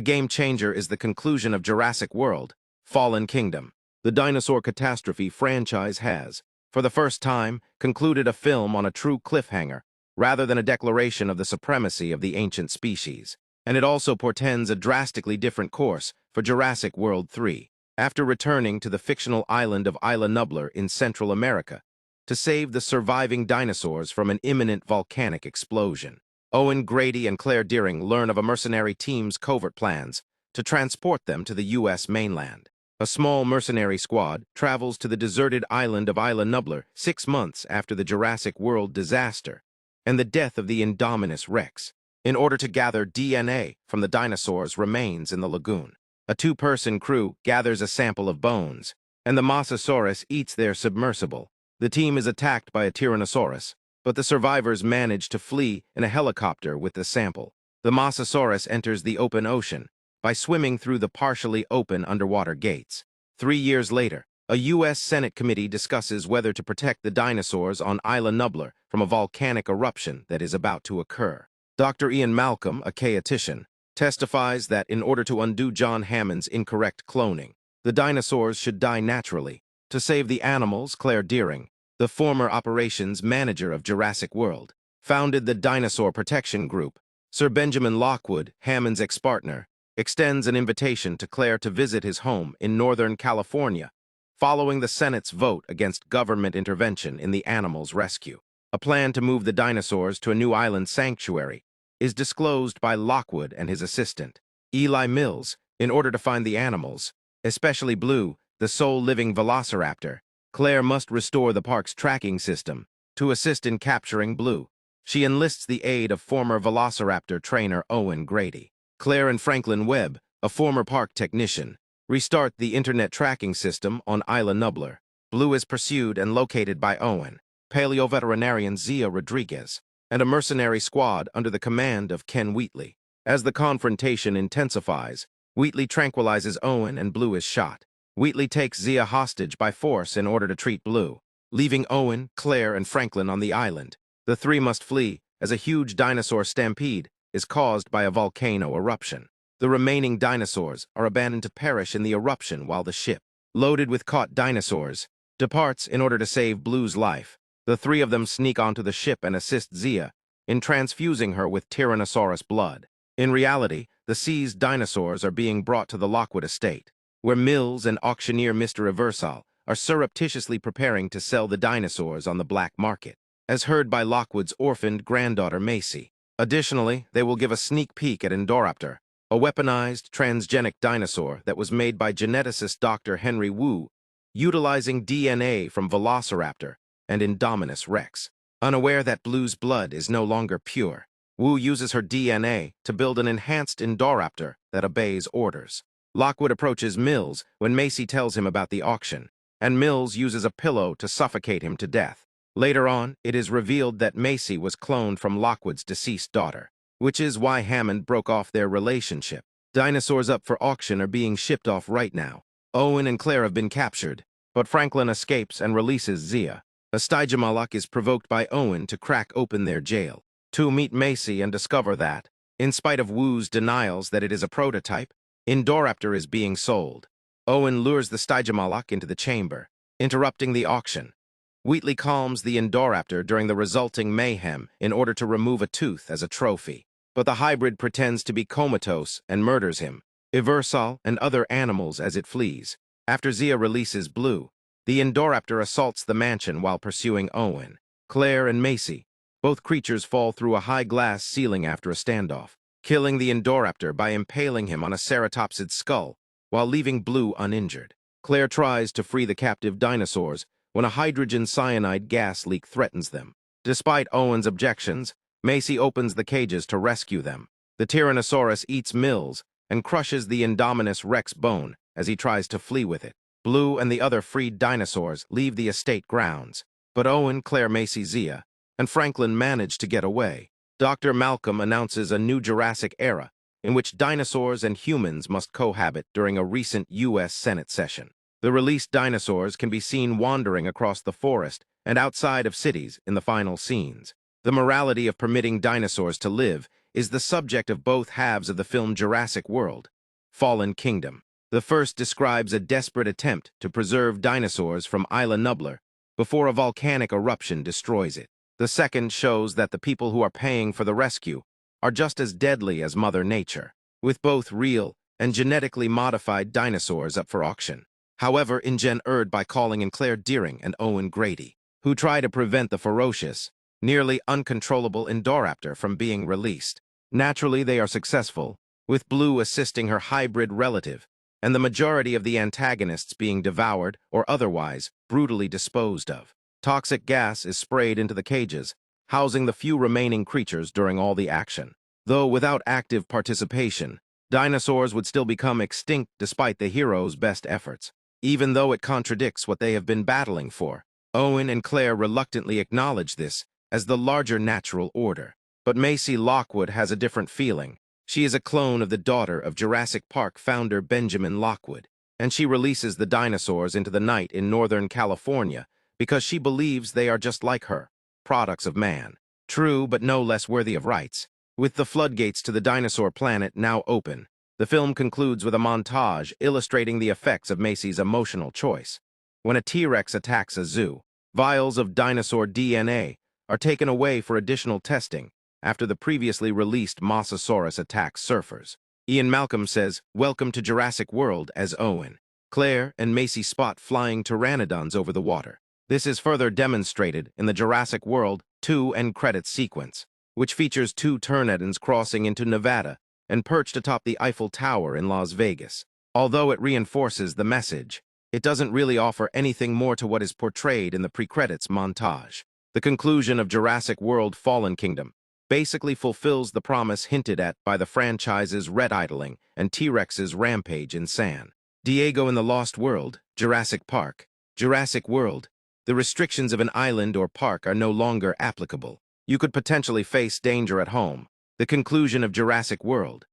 A game changer is the conclusion of Jurassic World, Fallen Kingdom. The dinosaur catastrophe franchise has, for the first time, concluded a film on a true cliffhanger, rather than a declaration of the supremacy of the ancient species. And it also portends a drastically different course for Jurassic World 3, after returning to the fictional island of Isla Nublar in Central America to save the surviving dinosaurs from an imminent volcanic explosion. Owen Grady and Claire Deering learn of a mercenary team's covert plans to transport them to the U.S. mainland. A small mercenary squad travels to the deserted island of Isla Nublar 6 months after the Jurassic World disaster and the death of the Indominus Rex, in order to gather DNA from the dinosaurs' remains in the lagoon. A 2-person crew gathers a sample of bones, and the Mosasaurus eats their submersible. The team is attacked by a Tyrannosaurus, but the survivors manage to flee in a helicopter with the sample. The Mosasaurus enters the open ocean by swimming through the partially open underwater gates. 3 years later, a U.S. Senate committee discusses whether to protect the dinosaurs on Isla Nublar from a volcanic eruption that is about to occur. Dr. Ian Malcolm, a chaotician, testifies that in order to undo John Hammond's incorrect cloning, the dinosaurs should die naturally. To save the animals, Claire Deering, the former operations manager of Jurassic World, founded the Dinosaur Protection Group. Sir Benjamin Lockwood, Hammond's ex-partner, extends an invitation to Claire to visit his home in Northern California, following the Senate's vote against government intervention in the animals' rescue. A plan to move the dinosaurs to a new island sanctuary is disclosed by Lockwood and his assistant, Eli Mills, in order to find the animals, especially Blue, the sole living velociraptor. Claire must restore the park's tracking system to assist in capturing Blue. She enlists the aid of former velociraptor trainer Owen Grady. Claire and Franklin Webb, a former park technician, restart the internet tracking system on Isla Nublar. Blue is pursued and located by Owen, paleoveterinarian Zia Rodriguez, and a mercenary squad under the command of Ken Wheatley. As the confrontation intensifies, Wheatley tranquilizes Owen and Blue is shot. Wheatley takes Zia hostage by force in order to treat Blue, leaving Owen, Claire, and Franklin on the island. The 3 must flee as a huge dinosaur stampede is caused by a volcano eruption. The remaining dinosaurs are abandoned to perish in the eruption while the ship, loaded with caught dinosaurs, departs in order to save Blue's life. The 3 of them sneak onto the ship and assist Zia in transfusing her with Tyrannosaurus blood. In reality, the seized dinosaurs are being brought to the Lockwood estate, where Mills and auctioneer Mr. Eversol are surreptitiously preparing to sell the dinosaurs on the black market, as heard by Lockwood's orphaned granddaughter Macy. Additionally, they will give a sneak peek at Indoraptor, a weaponized transgenic dinosaur that was made by geneticist Dr. Henry Wu, utilizing DNA from Velociraptor and Indominus Rex. Unaware that Blue's blood is no longer pure, Wu uses her DNA to build an enhanced Indoraptor that obeys orders. Lockwood approaches Mills when Macy tells him about the auction, and Mills uses a pillow to suffocate him to death. Later on, it is revealed that Macy was cloned from Lockwood's deceased daughter, which is why Hammond broke off their relationship. Dinosaurs up for auction are being shipped off right now. Owen and Claire have been captured, but Franklin escapes and releases Zia. A Stygemalloc is provoked by Owen to crack open their jail. 2 meet Macy and discover that, in spite of Wu's denials that it is a prototype, Indoraptor is being sold. Owen lures the Stygemalloc into the chamber, interrupting the auction. Wheatley calms the Indoraptor during the resulting mayhem in order to remove a tooth as a trophy, but the hybrid pretends to be comatose and murders him, Eversol, and other animals as it flees. After Zia releases Blue, the Indoraptor assaults the mansion while pursuing Owen, Claire, and Macy. Both creatures fall through a high glass ceiling after a standoff, killing the Indoraptor by impaling him on a ceratopsid skull while leaving Blue uninjured. Claire tries to free the captive dinosaurs when a hydrogen cyanide gas leak threatens them. Despite Owen's objections, Macy opens the cages to rescue them. The Tyrannosaurus eats Mills and crushes the Indominus Rex bone as he tries to flee with it. Blue and the other freed dinosaurs leave the estate grounds, but Owen, Claire, Macy, Zia, and Franklin manage to get away. Dr. Malcolm announces a new Jurassic era in which dinosaurs and humans must cohabit during a recent U.S. Senate session. The released dinosaurs can be seen wandering across the forest and outside of cities in the final scenes. The morality of permitting dinosaurs to live is the subject of both halves of the film Jurassic World, Fallen Kingdom. The first describes a desperate attempt to preserve dinosaurs from Isla Nublar before a volcanic eruption destroys it. The second shows that the people who are paying for the rescue are just as deadly as Mother Nature, with both real and genetically modified dinosaurs up for auction. However, InGen erred by calling in Claire Deering and Owen Grady, who try to prevent the ferocious, nearly uncontrollable Indoraptor from being released. Naturally, they are successful, with Blue assisting her hybrid relative, and the majority of the antagonists being devoured or otherwise brutally disposed of. Toxic gas is sprayed into the cages, housing the few remaining creatures during all the action. Though without active participation, dinosaurs would still become extinct despite the heroes' best efforts, even though it contradicts what they have been battling for. Owen and Claire reluctantly acknowledge this as the larger natural order. But Macy Lockwood has a different feeling. She is a clone of the daughter of Jurassic Park founder Benjamin Lockwood, and she releases the dinosaurs into the night in Northern California because she believes they are just like her, products of man. True, but no less worthy of rights. With the floodgates to the dinosaur planet now open, the film concludes with a montage illustrating the effects of Macy's emotional choice. When a T-Rex attacks a zoo, vials of dinosaur DNA are taken away for additional testing after the previously released Mosasaurus attacks surfers. Ian Malcolm says, "Welcome to Jurassic World" as Owen. Claire and Macy spot flying pteranodons over the water. This is further demonstrated in the Jurassic World 2 end credits sequence, which features two pteranodons crossing into Nevada and perched atop the Eiffel Tower in Las Vegas. Although it reinforces the message, it doesn't really offer anything more to what is portrayed in the pre-credits montage. The conclusion of Jurassic World Fallen Kingdom basically fulfills the promise hinted at by the franchise's red idling and T-Rex's rampage in San Diego in the Lost World, Jurassic Park. Jurassic World, the restrictions of an island or park are no longer applicable. You could potentially face danger at home. The conclusion of Jurassic World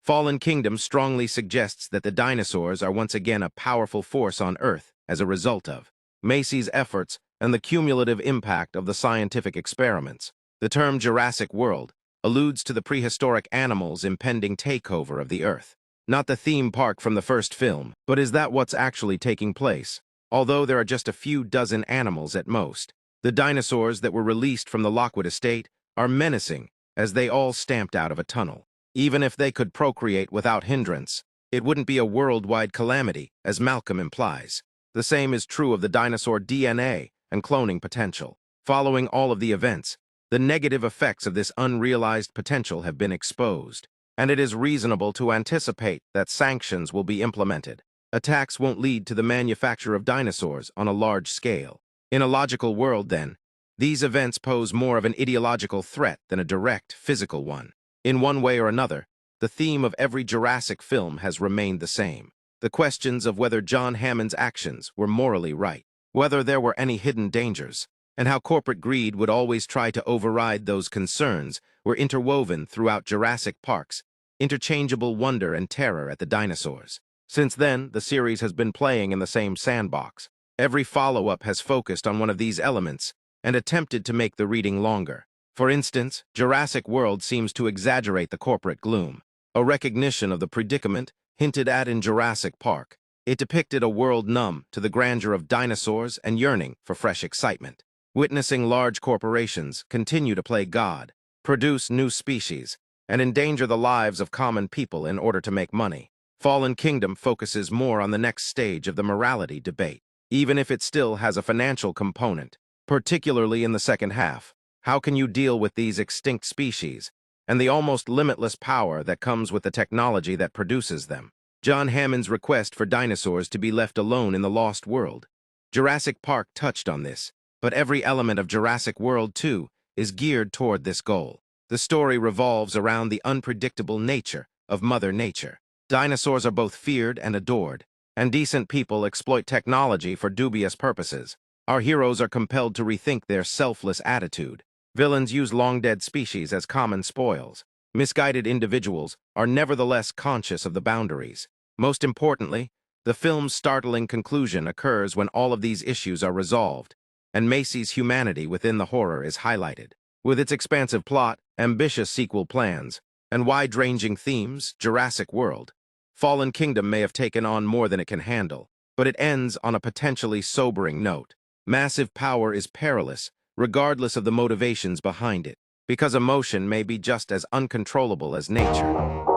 Fallen Kingdom strongly suggests that the dinosaurs are once again a powerful force on Earth as a result of Macy's efforts and the cumulative impact of the scientific experiments. The term Jurassic World alludes to the prehistoric animals' impending takeover of the Earth. Not the theme park from the first film, but is that what's actually taking place? Although there are just a few dozen animals at most, the dinosaurs that were released from the Lockwood estate are menacing as they all stamped out of a tunnel. Even if they could procreate without hindrance, it wouldn't be a worldwide calamity, as Malcolm implies. The same is true of the dinosaur DNA and cloning potential. Following all of the events, the negative effects of this unrealized potential have been exposed, and it is reasonable to anticipate that sanctions will be implemented. Attacks won't lead to the manufacture of dinosaurs on a large scale. In a logical world, then, these events pose more of an ideological threat than a direct physical one. In one way or another, the theme of every Jurassic film has remained the same. The questions of whether John Hammond's actions were morally right, whether there were any hidden dangers, and how corporate greed would always try to override those concerns were interwoven throughout Jurassic Park's interchangeable wonder and terror at the dinosaurs. Since then, the series has been playing in the same sandbox. Every follow-up has focused on one of these elements and attempted to make the reading longer. For instance, Jurassic World seems to exaggerate the corporate gloom, a recognition of the predicament hinted at in Jurassic Park. It depicted a world numb to the grandeur of dinosaurs and yearning for fresh excitement. Witnessing large corporations continue to play God, produce new species, and endanger the lives of common people in order to make money. Fallen Kingdom focuses more on the next stage of the morality debate, even if it still has a financial component, particularly in the second half. How can you deal with these extinct species and the almost limitless power that comes with the technology that produces them? John Hammond's request for dinosaurs to be left alone in the Lost World. Jurassic Park touched on this, but every element of Jurassic World 2 is geared toward this goal. The story revolves around the unpredictable nature of Mother Nature. Dinosaurs are both feared and adored, and decent people exploit technology for dubious purposes. Our heroes are compelled to rethink their selfless attitude. Villains use long-dead species as common spoils. Misguided individuals are nevertheless conscious of the boundaries. Most importantly, the film's startling conclusion occurs when all of these issues are resolved, and Macy's humanity within the horror is highlighted. With its expansive plot, ambitious sequel plans, And wide-ranging themes, Jurassic World. Fallen Kingdom may have taken on more than it can handle, but it ends on a potentially sobering note. Massive power is perilous, regardless of the motivations behind it, because emotion may be just as uncontrollable as nature.